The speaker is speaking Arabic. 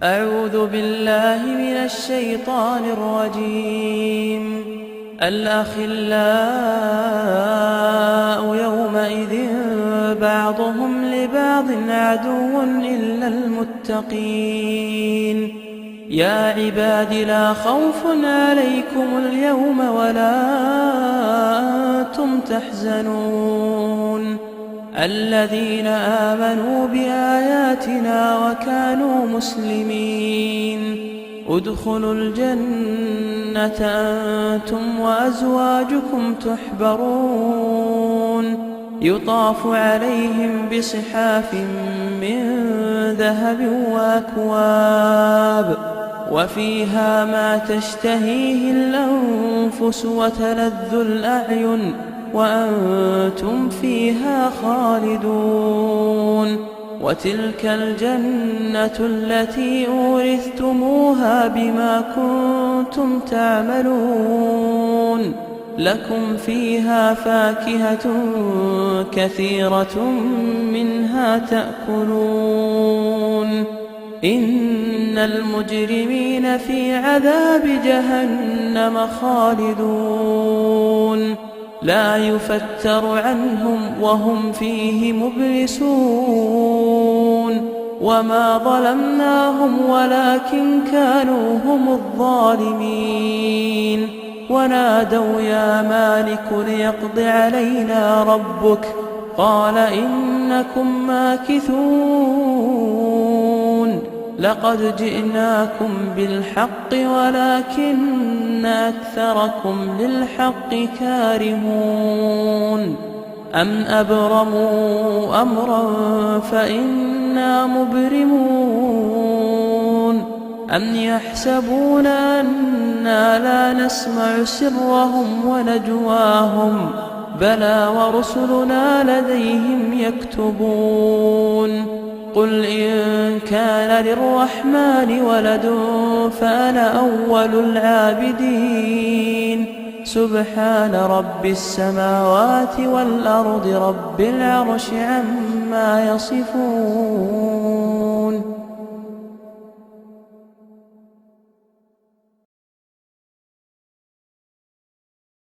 أعوذ بالله من الشيطان الرجيم. الأخلاء يومئذ بعضهم لبعض عدو إلا المتقين. يا عباد لا خوف عليكم اليوم ولا أنتم تحزنون الذين آمنوا بآياتنا وكانوا مسلمين ادخلوا الجنة أنتم وأزواجكم تحبرون يطاف عليهم بصحاف من ذهب وأكواب وفيها ما تشتهيه الأنفس وتلذ الأعين وأنتم فيها خالدون وتلك الجنة التي أورثتموها بما كنتم تعملون لكم فيها فاكهة كثيرة منها تأكلون إن المجرمين في عذاب جهنم خالدون لا يفتر عنهم وهم فيه مبلسون وما ظلمناهم ولكن كانوا هم الظالمين ونادوا يا مالك ليقض علينا ربك قال إنكم ماكثون لقد جئناكم بالحق ولكن أكثركم للحق كارهون أم أبرموا أمرا فإنا مبرمون أم يحسبون أنا لا نسمع سرهم ونجواهم بلى ورسلنا لديهم يكتبون قل إن كان للرحمن ولد فأنا أول العابدين سبحان رب السماوات والأرض رب العرش عما يصفون.